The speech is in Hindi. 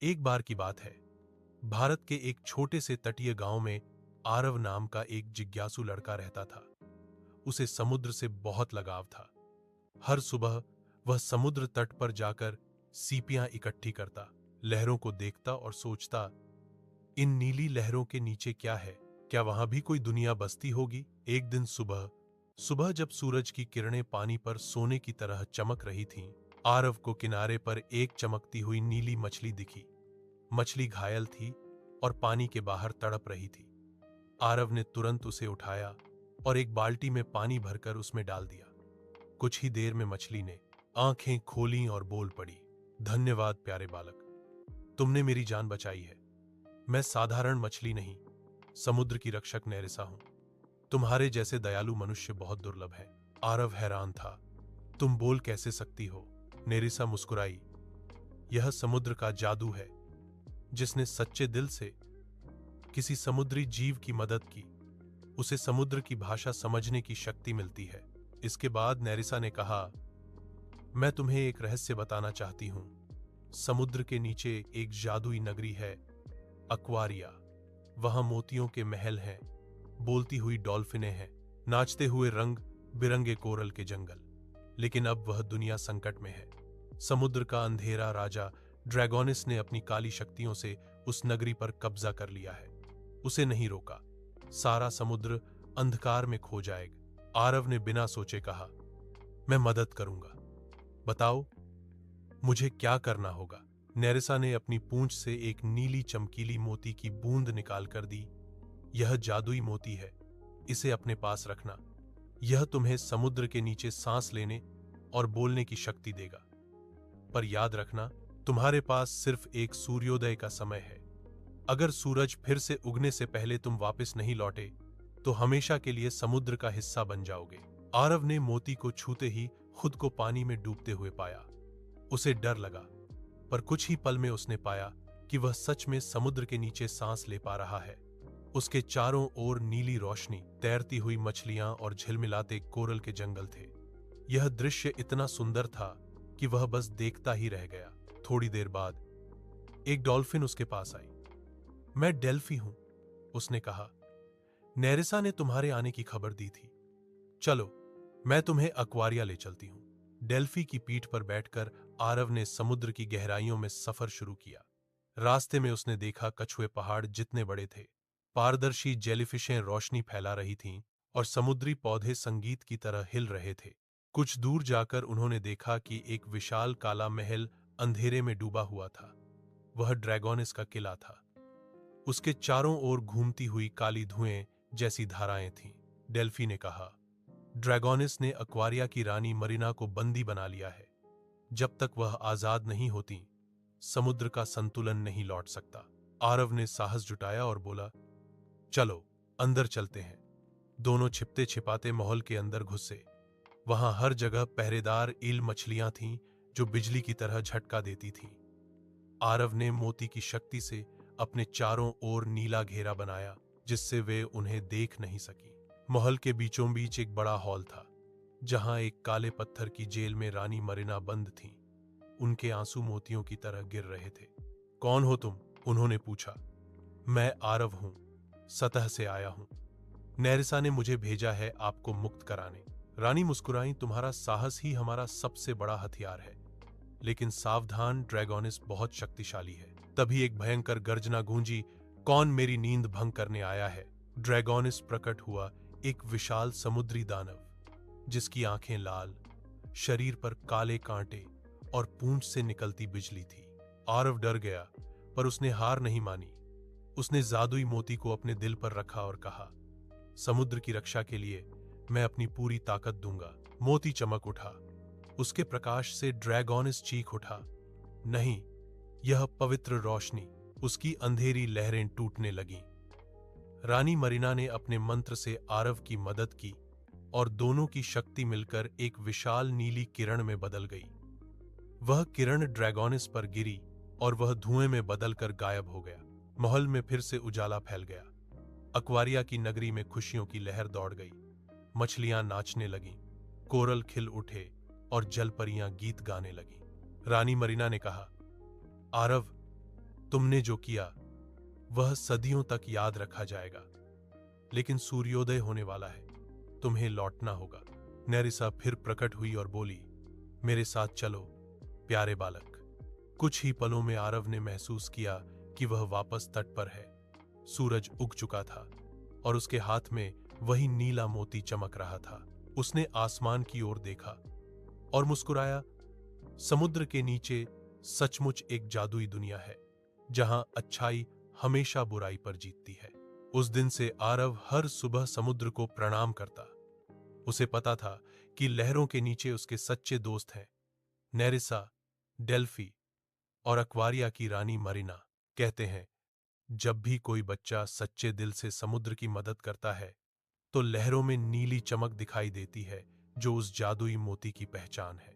एक बार की बात है, भारत के एक छोटे से तटीय गांव में आरव नाम का एक जिज्ञासु लड़का रहता था। उसे समुद्र से बहुत लगाव था। हर सुबह वह समुद्र तट पर जाकर सीपियां इकट्ठी करता, लहरों को देखता और सोचता, इन नीली लहरों के नीचे क्या है? क्या वहां भी कोई दुनिया बसती होगी? एक दिन सुबह सुबह जब सूरज की किरणें पानी पर सोने की तरह चमक रही थीं, आरव को किनारे पर एक चमकती हुई नीली मछली दिखी। मछली घायल थी और पानी के बाहर तड़प रही थी। आरव ने तुरंत उसे उठाया और एक बाल्टी में पानी भरकर उसमें डाल दिया। कुछ ही देर में मछली ने आंखें खोलीं और बोल पड़ी, धन्यवाद प्यारे बालक, तुमने मेरी जान बचाई है। मैं साधारण मछली नहीं, समुद्र की रक्षक नेरिसा हूं। तुम्हारे जैसे दयालु मनुष्य बहुत दुर्लभ है। आरव हैरान था, तुम बोल कैसे सकती हो? नेरिसा मुस्कुराई, यह समुद्र का जादू है। जिसने सच्चे दिल से किसी समुद्री जीव की मदद की, उसे समुद्र की भाषा समझने की शक्ति मिलती है। इसके बाद नेरिसा ने कहा, मैं तुम्हें एक रहस्य बताना चाहती हूं। समुद्र के नीचे एक जादुई नगरी है, अक्वारिया। वहां मोतियों के महल हैं, बोलती हुई डॉल्फिनें हैं, नाचते हुए रंग बिरंगे कोरल के जंगल। लेकिन अब वह दुनिया संकट में है। समुद्र का अंधेरा राजा ड्रैगोनिस ने अपनी काली शक्तियों से उस नगरी पर कब्जा कर लिया है। उसे नहीं रोका, सारा समुद्र अंधकार में खो जाएगा। आरव ने बिना सोचे कहा, मैं मदद करूंगा, बताओ मुझे क्या करना होगा? नेरिसा ने अपनी पूंछ से एक नीली चमकीली मोती की बूंद निकाल कर दी। यह जादुई मोती है, इसे अपने पास रखना। यह तुम्हें समुद्र के नीचे सांस लेने और बोलने की शक्ति देगा। पर याद रखना, तुम्हारे पास सिर्फ एक सूर्योदय का समय है। अगर सूरज फिर से उगने से पहले तुम वापस नहीं लौटे, तो हमेशा के लिए समुद्र का हिस्सा बन जाओगे। आरव ने मोती को छूते ही खुद को पानी में डूबते हुए पाया। उसे डर लगा, पर कुछ ही पल में उसने पाया कि वह सच में समुद्र के नीचे सांस ले पा रहा है। उसके चारों ओर नीली रोशनी, तैरती हुई मछलियां और झिलमिलाते कोरल के जंगल थे। यह दृश्य इतना सुंदर था कि वह बस देखता ही रह गया। थोड़ी देर बाद एक डॉल्फिन उसके पास आई। मैं डेल्फी हूं, उसने कहा। नेरिसा ने तुम्हारे आने की खबर दी थी। चलो, मैं तुम्हें अक्वारिया ले चलती हूं। डेल्फी की पीठ पर बैठकर आरव ने समुद्र की गहराइयों में सफर शुरू किया। रास्ते में उसने देखा कछुए पहाड़ जितने बड़े थे, पारदर्शी जेलीफिशें रोशनी फैला रही थीं और समुद्री पौधे संगीत की तरह हिल रहे थे। कुछ दूर जाकर उन्होंने देखा कि एक विशाल काला महल अंधेरे में डूबा हुआ था। वह ड्रैगोनिस का किला था। उसके चारों ओर घूमती हुई काली धुएं जैसी धाराएं थीं। डेल्फी ने कहा, ड्रैगोनिस ने अक्वारिया की रानी मरीना को बंदी बना लिया है। जब तक वह आजाद नहीं होती, समुद्र का संतुलन नहीं लौट सकता। आरव ने साहस जुटाया और बोला, चलो अंदर चलते हैं। दोनों छिपते छिपाते महल के अंदर घुसे। वहां हर जगह पहरेदार ईल मछलियां थीं जो बिजली की तरह झटका देती थीं। आरव ने मोती की शक्ति से अपने चारों ओर नीला घेरा बनाया, जिससे वे उन्हें देख नहीं सकी। महल के बीचों बीच एक बड़ा हॉल था, जहां एक काले पत्थर की जेल में रानी मरीना बंद थीं। उनके आंसू मोतियों की तरह गिर रहे थे। कौन हो तुम? उन्होंने पूछा। मैं आरव हूं, सतह से आया हूं। नेरिसा ने मुझे भेजा है आपको मुक्त कराने। रानी मुस्कुराई, तुम्हारा साहस ही हमारा सबसे बड़ा हथियार है। लेकिन सावधान, ड्रैगोनिस बहुत शक्तिशाली है। तभी एक भयंकर गर्जना गूंजी, कौन मेरी नींद भंग करने आया है? ड्रैगोनिस प्रकट हुआ, एक विशाल समुद्री दानव, जिसकी आंखें लाल, शरीर पर काले कांटे और पूंछ से निकलती बिजली थी। आरव डर गया, पर उसने हार नहीं मानी। उसने जादुई मोती को अपने दिल पर रखा और कहा, समुद्र की रक्षा के लिए मैं अपनी पूरी ताकत दूंगा। मोती चमक उठा। उसके प्रकाश से ड्रैगोनिस चीख उठा, नहीं, यह पवित्र रोशनी। उसकी अंधेरी लहरें टूटने लगीं। रानी मरीना ने अपने मंत्र से आरव की मदद की और दोनों की शक्ति मिलकर एक विशाल नीली किरण में बदल गई। वह किरण ड्रैगोनिस पर गिरी और वह धुएं में बदलकर गायब हो गया। महल में फिर से उजाला फैल गया। अक्वारिया की नगरी में खुशियों की लहर दौड़ गई। मछलियां नाचने लगीं, कोरल खिल उठे और जलपरियां गीत गाने लगीं। रानी मरीना ने कहा, आरव, तुमने जो किया वह सदियों तक याद रखा जाएगा, लेकिन सूर्योदय होने वाला है, तुम्हें लौटना होगा। नेरिसा फिर प्रकट हुई और बोली, मेरे साथ चलो प्यारे बालक। कुछ ही पलों में आरव ने महसूस किया कि वह वापस तट पर है। सूरज उग चुका था और उसके हाथ में वही नीला मोती चमक रहा था। उसने आसमान की ओर देखा और मुस्कुराया। समुद्र के नीचे सचमुच एक जादुई दुनिया है, जहां अच्छाई हमेशा बुराई पर जीतती है। उस दिन से आरव हर सुबह समुद्र को प्रणाम करता। उसे पता था कि लहरों के नीचे उसके सच्चे दोस्त हैं, नेरिसा, डेल्फी और अक्वारिया की रानी मरीना। कहते हैं, जब भी कोई बच्चा सच्चे दिल से समुद्र की मदद करता है, तो लहरों में नीली चमक दिखाई देती है, जो उस जादुई मोती की पहचान है।